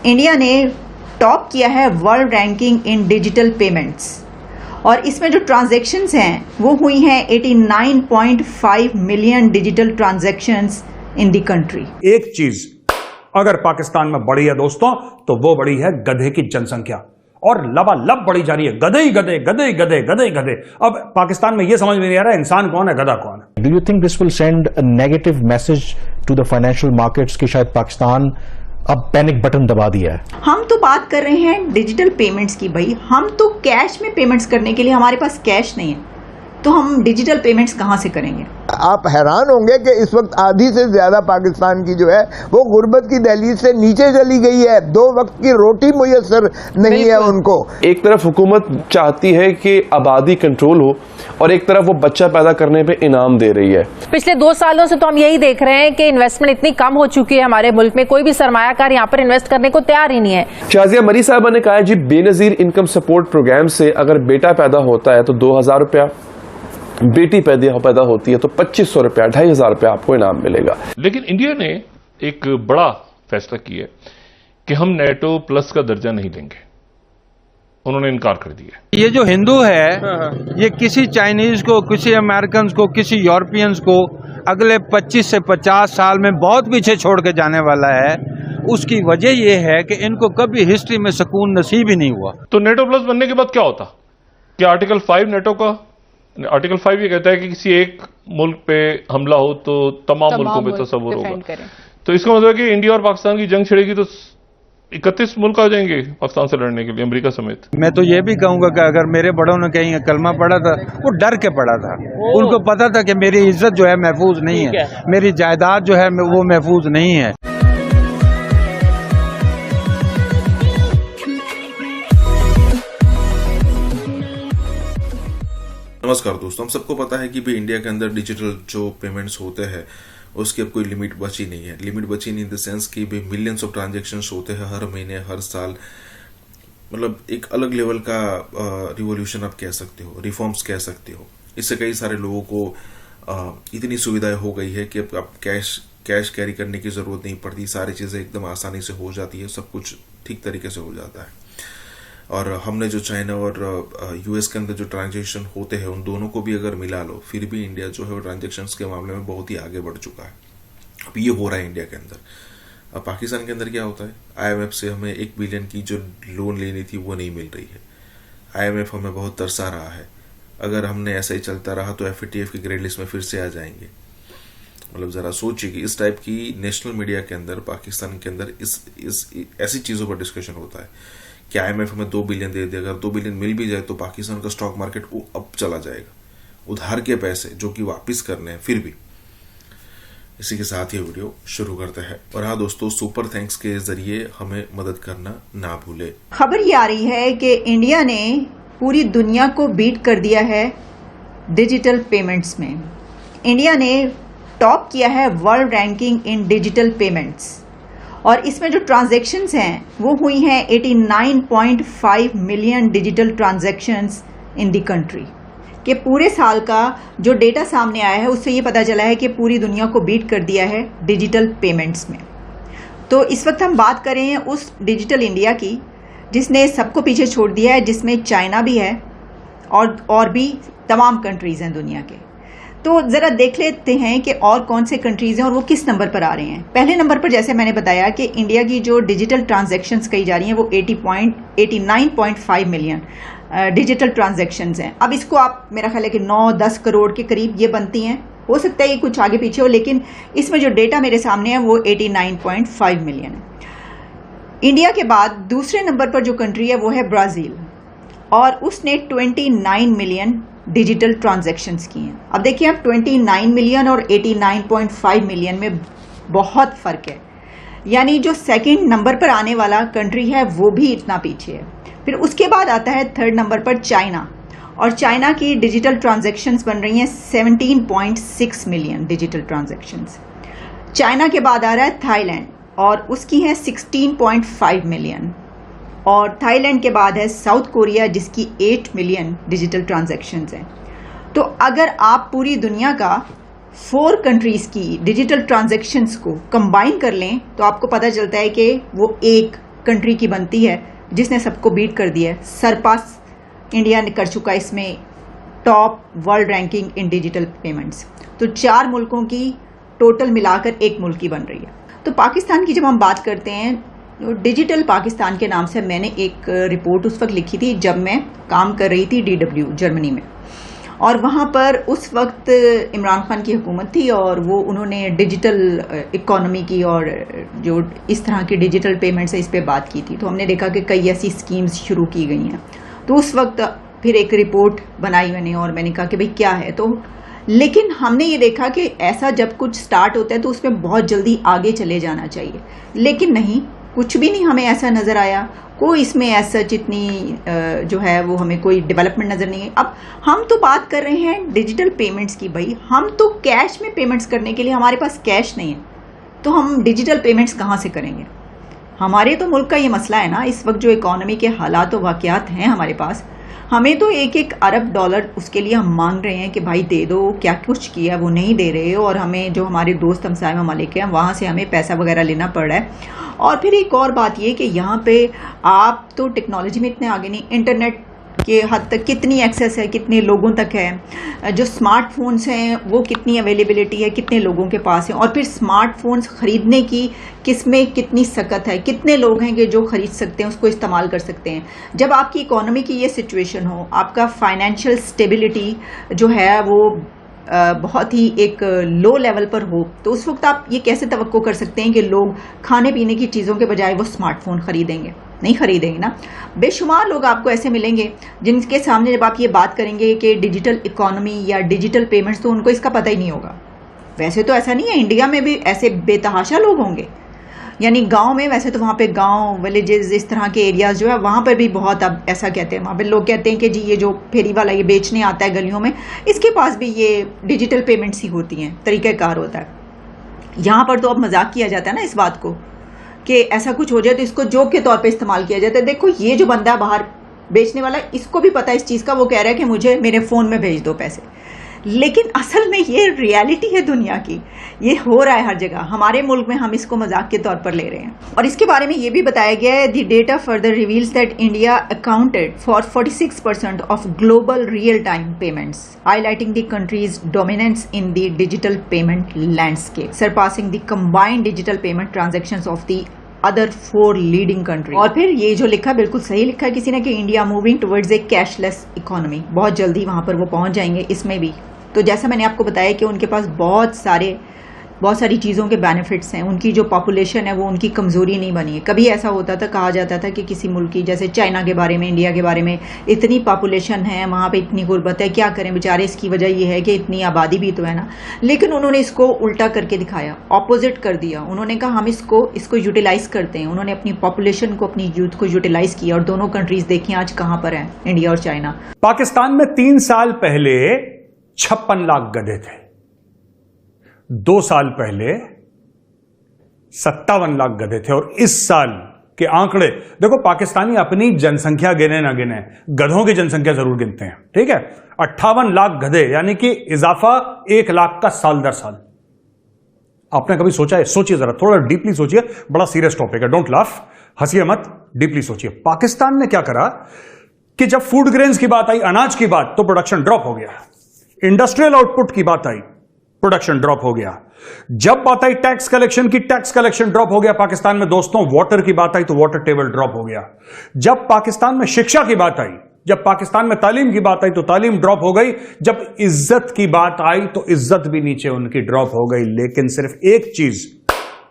India ने top किया है वर्ल्ड रैंकिंग इन डिजिटल पेमेंट्स और इसमें जो ट्रांजैक्शंस हैं वो हुई हैं 89.5 million digital transactions in the country. एक चीज अगर पाकिस्तान में बढ़ी है दोस्तों तो वो बढ़ी है गधे की जनसंख्या और लबालब बढ़ी जा रही है। गधे ही गधे, गधे ही गधे, गधे ही गधे। अब पाकिस्तान में ये समझ में नहीं आ रहा इंसान कौन है, गधा कौन है। Do you think this will send a negative message to the financial markets कि शायद पाकिस्तान अब पैनिक बटन दबा दिया है? हम तो बात कर रहे हैं डिजिटल पेमेंट्स की भाई, हम तो कैश में पेमेंट्स करने के लिए हमारे पास कैश नहीं है तो हम डिजिटल पेमेंट्स कहां से करेंगे? आप हैरान होंगे कि इस वक्त आधी से ज्यादा पाकिस्तान की जो है वो गुर्बत की दहलीज से नीचे चली गई है। 2 वक्त की रोटी मुयस्सर नहीं है उनको। एक तरफ हुकूमत चाहती है कि आबादी कंट्रोल हो और एक तरफ वो बच्चा पैदा करने पे इनाम दे रही है। पिछले 2 सालों से तो हम यही देख रहे हैं कि इन्वेस्टमेंट इतनी कम हो चुकी है हमारे मुल्क में, कोई भी सरमायाकार यहाँ पर इन्वेस्ट करने को तैयार ही नहीं है। शाजिया मरी साहबा ने कहा है जी बेनजीर इनकम सपोर्ट प्रोग्राम से अगर बेटा पैदा होता है तो 2000 रुपया, बेटी पैदा होती है तो 2500 रुपया, 2500 रुपया आपको इनाम मिलेगा। लेकिन इंडिया ने एक बड़ा फैसला किया कि हम नेटो प्लस का दर्जा नहीं लेंगे, उन्होंने इनकार कर दिया। ये जो हिंदू है ये किसी चाइनीज को, किसी अमेरिकन को, किसी यूरोपियंस को अगले 25 से 50 साल में बहुत पीछे छोड़ के जाने वाला है। उसकी वजह यह है कि इनको कभी हिस्ट्री में सुकून नसीब ही नहीं हुआ। तो नेटो प्लस बनने के बाद क्या होता कि आर्टिकल 5 नेटो का, आर्टिकल 5 ये कहता है कि किसी एक मुल्क पे हमला हो तो तमाम मुल्कों पे तस्वुर होगा। तो इसका मतलब है कि इंडिया और पाकिस्तान की जंग छिड़ेगी तो 31 मुल्क आ जाएंगे पाकिस्तान से लड़ने के लिए, अमेरिका समेत। मैं तो ये भी कहूंगा कि अगर मेरे बड़ों ने कहीं कलमा पढ़ा था वो डर के पढ़ा था, उनको पता था कि मेरी इज्जत जो है महफूज नहीं है, मेरी जायदाद जो है वो महफूज नहीं है। नमस्कार दोस्तों, हम सबको पता है कि भाई इंडिया के अंदर डिजिटल जो पेमेंट्स होते हैं उसकी अब कोई लिमिट बची नहीं है। लिमिट बची नहीं इन द सेंस कि भाई मिलियंस ऑफ ट्रांजैक्शंस होते हैं हर महीने, हर साल। मतलब एक अलग लेवल का रिवॉल्यूशन आप कह सकते हो, रिफॉर्म्स कह सकते हो। इससे कई सारे लोगों को इतनी सुविधाएं हो गई है कि अब आप कैश कैरी करने की जरूरत नहीं पड़ती, सारी चीजें एकदम आसानी से हो जाती है, सब कुछ ठीक तरीके से हो जाता है। और हमने जो चाइना और यूएस के अंदर जो ट्रांजैक्शन होते हैं उन दोनों को भी अगर मिला लो, फिर भी इंडिया जो है वो ट्रांजैक्शंस के मामले में बहुत ही आगे बढ़ चुका है। अब ये हो रहा है इंडिया के अंदर। अब पाकिस्तान के अंदर क्या होता है, IMF से हमें 1 बिलियन की जो लोन लेनी थी वो नहीं मिल रही है। IMF हमें बहुत तरसा रहा है। अगर हमने ऐसा ही चलता रहा तो FATF की ग्रे लिस्ट में फिर से आ जाएंगे। मतलब जरा सोचिए कि इस टाइप की नेशनल मीडिया के अंदर, पाकिस्तान के अंदर इस ऐसी चीजों पर डिस्कशन होता है कि IMF हमें 2 बिलियन दे देगा। 2 बिलियन मिल भी जाए तो पाकिस्तान का स्टॉक मार्केट अब चला जाएगा। उधार के पैसे जो कि वापस करने हैं फिर भी। इसी के साथ ये वीडियो शुरू करते हैं। और हाँ दोस्तों, सुपर थैंक्स के जरिए हमें मदद करना ना भूले। खबर ये आ रही है कि इंडिया ने पूरी दुनिया को बीट कर दिया है डिजिटल पेमेंट्स में। इंडिया ने टॉप किया है वर्ल्ड रैंकिंग इन डिजिटल पेमेंट्स और इसमें जो ट्रांजैक्शंस हैं वो हुई हैं 89.5 million digital transactions in the country. के पूरे साल का जो डेटा सामने आया है उससे ये पता चला है कि पूरी दुनिया को बीट कर दिया है डिजिटल पेमेंट्स में। तो इस वक्त हम बात कर रहे हैं उस डिजिटल इंडिया की जिसने सबको पीछे छोड़ दिया है, जिसमें चाइना भी है और भी तमाम कंट्रीज हैं दुनिया के। तो जरा देख लेते हैं कि और कौन से कंट्रीज हैं और वो किस नंबर पर आ रहे हैं। पहले नंबर पर जैसे मैंने बताया कि इंडिया की जो डिजिटल ट्रांजैक्शंस कही जा रही हैं वो 89.5 मिलियन डिजिटल ट्रांजैक्शंस हैं। अब इसको आप मेरा ख्याल है कि 9-10 करोड़ के करीब ये बनती हैं। हो सकता है ये कुछ आगे पीछे हो, लेकिन इसमें जो डेटा मेरे सामने है वो 89.5 मिलियन है। इंडिया के बाद दूसरे नंबर पर जो कंट्री है वो है ब्राजील और उसने 29 मिलियन डिजिटल ट्रांजैक्शंस की हैं। अब देखिए आप 29 मिलियन और 89.5 मिलियन में बहुत फर्क है, यानी जो सेकंड नंबर पर आने वाला कंट्री है वो भी इतना पीछे है। फिर उसके बाद आता है थर्ड नंबर पर चाइना और चाइना की डिजिटल ट्रांजैक्शंस बन रही हैं 17.6 मिलियन डिजिटल ट्रांजैक्शंस। चाइना के बाद आ रहा है थाईलैंड और उसकी है 16.5 मिलियन और थाईलैंड के बाद है साउथ कोरिया जिसकी 8 मिलियन डिजिटल ट्रांजैक्शंस हैं। तो अगर आप पूरी दुनिया का 4 कंट्रीज की डिजिटल ट्रांजैक्शंस को कंबाइन कर लें तो आपको पता चलता है कि वो 1 कंट्री की बनती है जिसने सबको बीट कर दिया है। सरपास इंडिया ने कर चुका है इसमें टॉप वर्ल्ड रैंकिंग इन डिजिटल पेमेंट्स। तो 4 मुल्कों की टोटल मिलाकर एक मुल्क की बन रही है। तो पाकिस्तान की जब हम बात करते हैं, डिजिटल पाकिस्तान के नाम से मैंने एक रिपोर्ट उस वक्त लिखी थी जब मैं काम कर रही थी DW जर्मनी में, और वहाँ पर उस वक्त इमरान खान की हुकूमत थी और वो उन्होंने डिजिटल इकोनॉमी की और जो इस तरह की डिजिटल पेमेंट्स है इस पर बात की थी। तो हमने देखा कि कई ऐसी स्कीम्स शुरू की गई हैं। तो उस वक्त फिर एक रिपोर्ट बनाई मैंने और मैंने कहा कि भाई क्या है। तो लेकिन हमने ये देखा कि ऐसा जब कुछ स्टार्ट होता है तो उसमें बहुत जल्दी आगे चले जाना चाहिए, लेकिन नहीं, कुछ भी नहीं हमें ऐसा नजर आया। कोई इसमें ऐसा इतनी जो है वो हमें कोई डेवलपमेंट नजर नहीं है। अब हम तो बात कर रहे हैं डिजिटल पेमेंट्स की, भाई हम तो कैश में पेमेंट्स करने के लिए हमारे पास कैश नहीं है, तो हम डिजिटल पेमेंट्स कहाँ से करेंगे? हमारे तो मुल्क का ये मसला है ना, इस वक्त जो इकोनॉमी के हालात और वाकयात हैं हमारे पास, हमें तो 1-1 अरब डॉलर उसके लिए हम मांग रहे हैं कि भाई दे दो, क्या कुछ किया वो नहीं दे रहे, और हमें जो हमारे दोस्त हमसाय ममालिक हैं वहाँ से हमें पैसा वगैरह लेना पड़ रहा है। और फिर एक और बात ये कि यहाँ पे आप तो टेक्नोलॉजी में इतने आगे नहीं, इंटरनेट के हद तक कितनी एक्सेस है, कितने लोगों तक है, जो स्मार्टफोन्स हैं वो कितनी अवेलेबिलिटी है, कितने लोगों के पास है, और फिर स्मार्टफोन्स खरीदने की किसमें कितनी सकत है, कितने लोग हैं कि जो खरीद सकते हैं, उसको इस्तेमाल कर सकते हैं। जब आपकी इकोनॉमी की ये सिचुएशन हो, आपका फाइनेंशियल स्टेबिलिटी जो है वो बहुत ही एक लो लेवल पर हो, तो उस वक्त आप ये कैसे तवक्को कर सकते हैं कि लोग खाने पीने की चीज़ों के बजाय वो स्मार्टफोन खरीदेंगे? नहीं खरीदेंगे ना। बेशुमार लोग आपको ऐसे मिलेंगे जिनके सामने जब आप ये बात करेंगे कि डिजिटल इकोनॉमी या डिजिटल पेमेंट्स, तो उनको इसका पता ही नहीं होगा। वैसे तो ऐसा नहीं है, इंडिया में भी ऐसे बेतहाशा लोग होंगे, यानी गांव में, वैसे तो वहाँ पे गांव विलेजेस इस तरह के एरियाज जो है वहाँ पर भी बहुत, अब ऐसा कहते हैं वहाँ पे लोग कहते हैं कि जी ये जो फेरी वाला ये बेचने आता है गलियों में, इसके पास भी ये डिजिटल पेमेंट्स ही होती हैं, तरीक़ाकार होता है। यहाँ पर तो अब मजाक किया जाता है ना इस बात को कि ऐसा कुछ हो जाए तो इसको जोक के तौर पे इस्तेमाल किया जाता है। देखो ये जो बंदा बाहर बेचने वाला, इसको भी पता है इस चीज़ का, वो कह रहा है कि मुझे मेरे फ़ोन में भेज दो पैसे, लेकिन असल में ये रियलिटी है दुनिया की, ये हो रहा है हर जगह। हमारे मुल्क में हम इसको मजाक के तौर पर ले रहे हैं। और इसके बारे में ये भी बताया गया है, the data further reveals that India accounted for 46% of global real time payments, highlighting the countries dominance in the digital payment landscape, surpassing the combined digital payment transactions of the other 4 leading country. और फिर ये जो लिखा, बिल्कुल सही लिखा है किसी ने कि India moving towards a cashless economy, बहुत जल्दी वहां पर वो पहुंच जाएंगे इसमें भी। तो जैसा मैंने आपको बताया कि उनके पास बहुत सारी चीज़ों के बेनिफिट्स हैं, उनकी जो पॉपुलेशन है वो उनकी कमज़ोरी नहीं बनी है। कभी ऐसा होता था, कहा जाता था कि किसी मुल्क की, जैसे चाइना के बारे में, इंडिया के बारे में, इतनी पॉपुलेशन है, वहाँ पे इतनी गुर्बत है, क्या करें बेचारे, इसकी वजह ये है कि इतनी आबादी भी तो है ना। लेकिन उन्होंने इसको उल्टा करके दिखाया, ऑपोजिट कर दिया। उन्होंने कहा हम इसको यूटिलाइज करते हैं। उन्होंने अपनी पॉपुलेशन को, अपनी यूथ को यूटिलाइज किया, और दोनों कंट्रीज देखिए आज कहाँ पर हैं, इंडिया और चाइना। पाकिस्तान में 3 साल पहले 56 लाख गधे थे, 2 साल पहले 57 लाख गधे थे, और इस साल के आंकड़े देखो। पाकिस्तानी अपनी जनसंख्या गिने ना गिने, गधों की जनसंख्या जरूर गिनते हैं, ठीक है। 58 लाख गधे, यानी कि इजाफा 1 लाख का साल दर साल। आपने कभी सोचा है? सोचिए जरा, थोड़ा डीपली सोचिए, बड़ा सीरियस टॉपिक है, डोंट लाफ, हंसिए मत, डीपली सोचिए। पाकिस्तान ने क्या करा कि जब फूड ग्रेन्स की बात आई, अनाज की बात, तो प्रोडक्शन ड्रॉप हो गया। इंडस्ट्रियल आउटपुट की बात आई, प्रोडक्शन ड्रॉप हो गया। जब बात आई टैक्स कलेक्शन की, टैक्स कलेक्शन ड्रॉप हो गया पाकिस्तान में दोस्तों। वाटर की बात आई तो वाटर टेबल ड्रॉप हो गया। जब पाकिस्तान में शिक्षा की बात आई, जब पाकिस्तान में तालीम की बात आई तो तालीम ड्रॉप हो गई। जब इज्जत की बात आई तो इज्जत भी नीचे उनकी ड्रॉप हो गई। लेकिन सिर्फ एक चीज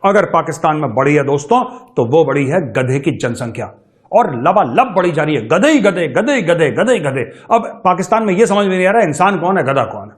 अगर पाकिस्तान में बढ़ी है दोस्तों, तो वो बढ़ी है गधे की जनसंख्या, और लबालब बढ़ी जा रही है। गधे ही गधे, गधे ही गधे, गधे ही गधे। अब पाकिस्तान में यह समझ में नहीं आ रहा है इंसान कौन है, गधा कौन है।